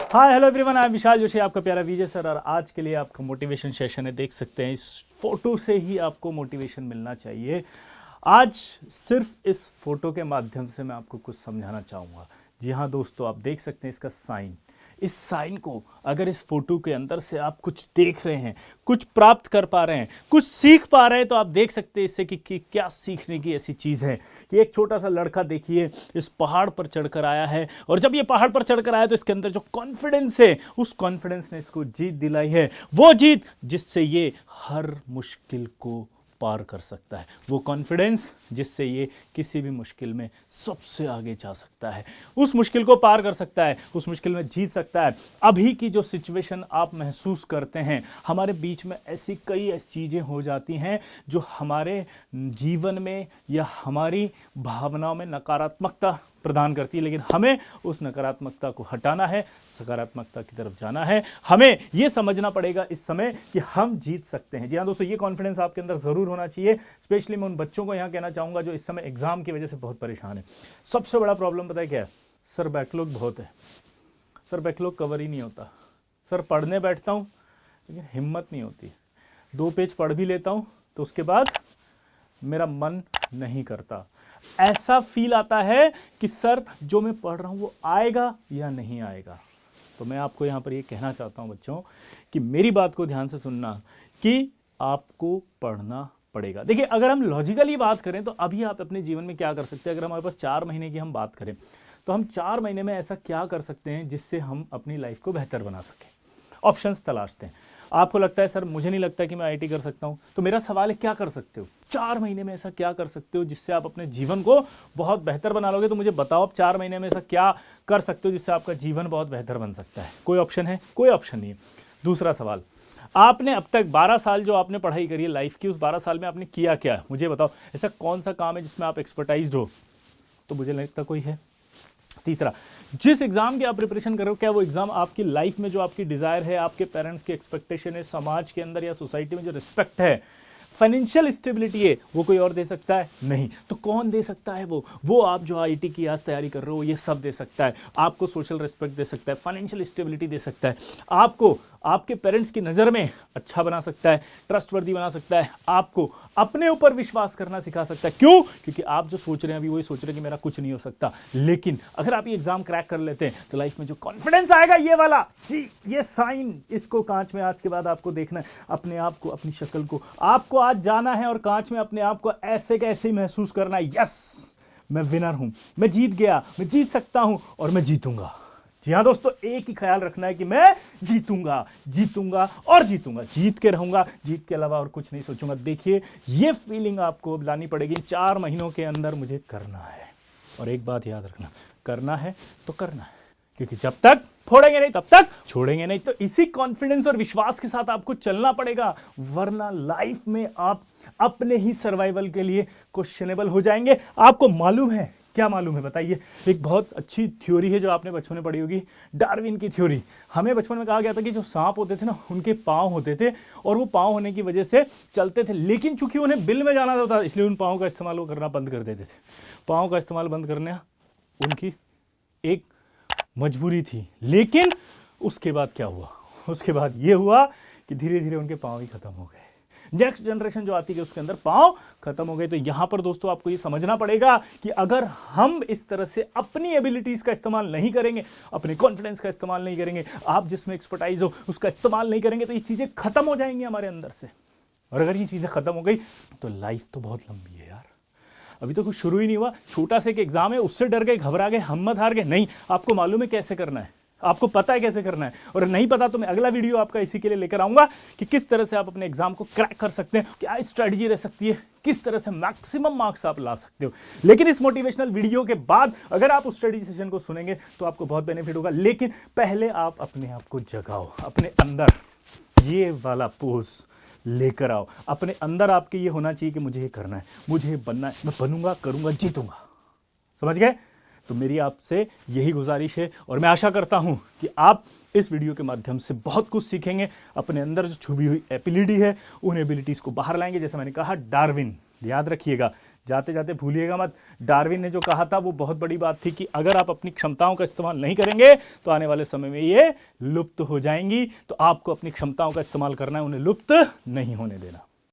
Hi hello everyone, I am Vishal Joshi, आपका प्यारा विजय sir. और आज के लिए आपका मोटिवेशन सेशन है। देख सकते हैं इस फोटो से ही आपको मोटिवेशन मिलना चाहिए। आज सिर्फ इस फोटो के माध्यम से मैं आपको कुछ समझाना चाहूँगा। जी हाँ दोस्तों, आप देख सकते हैं इसका साइन। इस साइन को अगर इस फोटो के अंदर से आप कुछ देख रहे हैं, कुछ प्राप्त कर पा रहे हैं, कुछ सीख पा रहे हैं, तो आप देख सकते हैं इससे कि क्या सीखने की ऐसी चीज़ है कि एक छोटा सा लड़का देखिए इस पहाड़ पर चढ़कर आया है, और जब ये पहाड़ पर चढ़कर आया तो इसके अंदर जो कॉन्फिडेंस है, उस कॉन्फिडेंस ने इसको जीत दिलाई है। वो जीत जिससे ये हर मुश्किल को पार कर सकता है, वो कॉन्फिडेंस जिससे ये किसी भी मुश्किल में सबसे आगे जा सकता है, उस मुश्किल को पार कर सकता है, उस मुश्किल में जीत सकता है। अभी की जो सिचुएशन आप महसूस करते हैं, हमारे बीच में ऐसी कई ऐसी चीज़ें हो जाती हैं जो हमारे जीवन में या हमारी भावनाओं में नकारात्मकता प्रदान करती है, लेकिन हमें उस नकारात्मकता को हटाना है, सकारात्मकता की तरफ जाना है। हमें यह समझना पड़ेगा इस समय कि हम जीत सकते हैं। जी हाँ दोस्तों, ये कॉन्फिडेंस आपके अंदर ज़रूर होना चाहिए। स्पेशली मैं उन बच्चों को यहाँ कहना चाहूँगा जो इस समय एग्जाम की वजह से बहुत परेशान है। सबसे बड़ा प्रॉब्लम पता है क्या है? सर बैकलॉग बहुत है, सर बैकलॉग कवर ही नहीं होता, सर पढ़ने बैठता हूँ लेकिन हिम्मत नहीं होती, 2 पेज पढ़ भी लेता हूँ तो उसके बाद मेरा मन नहीं करता। ऐसा फील आता है कि सर जो मैं पढ़ रहा हूँ वो आएगा या नहीं आएगा। तो मैं आपको यहाँ पर ये कहना चाहता हूँ बच्चों कि मेरी बात को ध्यान से सुनना कि आपको पढ़ना पड़ेगा। देखिए, अगर हम लॉजिकली बात करें तो अभी आप अपने जीवन में क्या कर सकते हैं। अगर हमारे पास 4 महीने की हम बात करें तो हम 4 महीने में ऐसा क्या कर सकते हैं जिससे हम अपनी लाइफ को बेहतर बना सकें। ऑप्शंस तलाशते हैं। आपको लगता है सर मुझे नहीं लगता कि मैं आईटी कर सकता हूं, तो मेरा सवाल है क्या कर सकते हो 4 महीने में? ऐसा क्या कर सकते हो जिससे आप अपने जीवन को बहुत बेहतर बना लोगे? तो मुझे बताओ आप 4 महीने में ऐसा क्या कर सकते हो जिससे आपका जीवन बहुत बेहतर बन सकता है? कोई ऑप्शन है? कोई ऑप्शन नहीं है। दूसरा सवाल, आपने अब तक 12 साल जो आपने पढ़ाई करी है लाइफ की, उस 12 साल में आपने किया क्या? मुझे बताओ, ऐसा कौन सा काम है जिसमें आप एक्सपर्टाइज्ड हो? तो मुझे लगता कोई है। तीसरा, जिस एग्जाम की आप प्रिपरेशन कर रहे हो, क्या वो एग्जाम आपकी लाइफ में जो आपकी डिजायर है, आपके पेरेंट्स की एक्सपेक्टेशन है, समाज के अंदर या सोसाइटी में जो रिस्पेक्ट है, फाइनेंशियल स्टेबिलिटी है, वो कोई और दे सकता है? नहीं। तो कौन दे सकता है? वो आप जो आईटी की आज तैयारी कर रहे हो, ये सब दे सकता है। आपको सोशल रिस्पेक्ट दे सकता है, फाइनेंशियल स्टेबिलिटी दे सकता है, आपको आपके पेरेंट्स की नज़र में अच्छा बना सकता है, ट्रस्टवर्दी बना सकता है, आपको अपने ऊपर विश्वास करना सिखा सकता है। क्यों? क्योंकि आप जो सोच रहे हैं अभी वही सोच रहे हैं कि मेरा कुछ नहीं हो सकता, लेकिन अगर आप ये एग्जाम क्रैक कर लेते हैं तो लाइफ में जो कॉन्फिडेंस आएगा, ये वाला जी, ये साइन, इसको कांच में आज के बाद आपको देखना है, अपने आप को, अपनी शक्ल को। आपको आज जाना है और कांच में अपने आप को ऐसे कैसे ही महसूस करना है, यस मैं विनर हूं, मैं जीत गया, मैं जीत सकता हूं और मैं जीतूंगा। जी हाँ दोस्तों, एक ही ख्याल रखना है कि मैं जीतूंगा, जीतूंगा और जीतूंगा, जीत के रहूंगा, जीत के अलावा और कुछ नहीं सोचूंगा। देखिए, ये फीलिंग आपको लानी पड़ेगी। 4 महीनों के अंदर मुझे करना है, और एक बात याद रखना, करना है तो करना है, क्योंकि जब तक फोड़ेंगे नहीं तब तक छोड़ेंगे नहीं। तो इसी कॉन्फिडेंस और विश्वास के साथ आपको चलना पड़ेगा, वरना लाइफ में आप अपने ही सर्वाइवल के लिए क्वेश्चनेबल हो जाएंगे। आपको मालूम है, क्या मालूम है बताइए? एक बहुत अच्छी थ्योरी है जो आपने बचपन में पढ़ी होगी, डार्विन की थ्योरी। हमें बचपन में कहा गया था कि जो सांप होते थे ना, उनके पांव होते थे और वो पांव होने की वजह से चलते थे, लेकिन चूंकि उन्हें बिल में जाना था इसलिए उन पांव का इस्तेमाल वो करना बंद कर देते थे। पांव का इस्तेमाल बंद करना उनकी एक मजबूरी थी। लेकिन उसके बाद क्या हुआ? उसके बाद ये हुआ कि धीरे धीरे उनके पांव ही खत्म हो गए। नेक्स्ट जनरेशन जो आती है उसके अंदर पांव खत्म हो गए। तो यहां पर दोस्तों आपको ये समझना पड़ेगा कि अगर हम इस तरह से अपनी एबिलिटीज का इस्तेमाल नहीं करेंगे, अपने कॉन्फिडेंस का इस्तेमाल नहीं करेंगे, आप जिसमें एक्सपर्टाइज हो उसका इस्तेमाल नहीं करेंगे, तो ये चीजें खत्म हो जाएंगी हमारे अंदर से। और अगर ये चीजें खत्म हो गई तो लाइफ तो बहुत लंबी है यार। अभी तो कुछ शुरू ही नहीं हुआ। छोटा सा एक एग्जाम है, उससे डर गए, घबरा गए, हिम्मत हार गए। नहीं, आपको मालूम है कैसे करना है, आपको पता है कैसे करना है। और नहीं पता तो मैं अगला वीडियो आपका इसी के लिए लेकर आऊंगा कि किस तरह से आप अपने एग्जाम को क्रैक कर सकते हैं, क्या स्ट्रेटजी रह सकती है, किस तरह से मैक्सिमम मार्क्स आप ला सकते हो। लेकिन इस मोटिवेशनल वीडियो के बाद अगर आप उस स्टडी सेशन को सुनेंगे तो आपको बहुत बेनिफिट होगा। लेकिन पहले आप अपने आप को जगाओ, अपने अंदर ये वाला पोज लेकर आओ। अपने अंदर आपके ये होना चाहिए कि मुझे ये करना है, मुझे बनना है, मैं बनूंगा, करूंगा, जीतूंगा। समझ गए? तो मेरी आपसे यही गुजारिश है और मैं आशा करता हूं कि आप इस वीडियो के माध्यम से बहुत कुछ सीखेंगे। अपने अंदर जो छुपी हुई एबिलिटी है उन एबिलिटीज को बाहर लाएंगे। जैसे मैंने कहा, डार्विन, याद रखिएगा, जाते जाते भूलिएगा मत, डार्विन ने जो कहा था वो बहुत बड़ी बात थी कि अगर आप अपनी क्षमताओं का इस्तेमाल नहीं करेंगे तो आने वाले समय में ये लुप्त हो जाएंगी। तो आपको अपनी क्षमताओं का इस्तेमाल करना है, उन्हें लुप्त नहीं होने देना।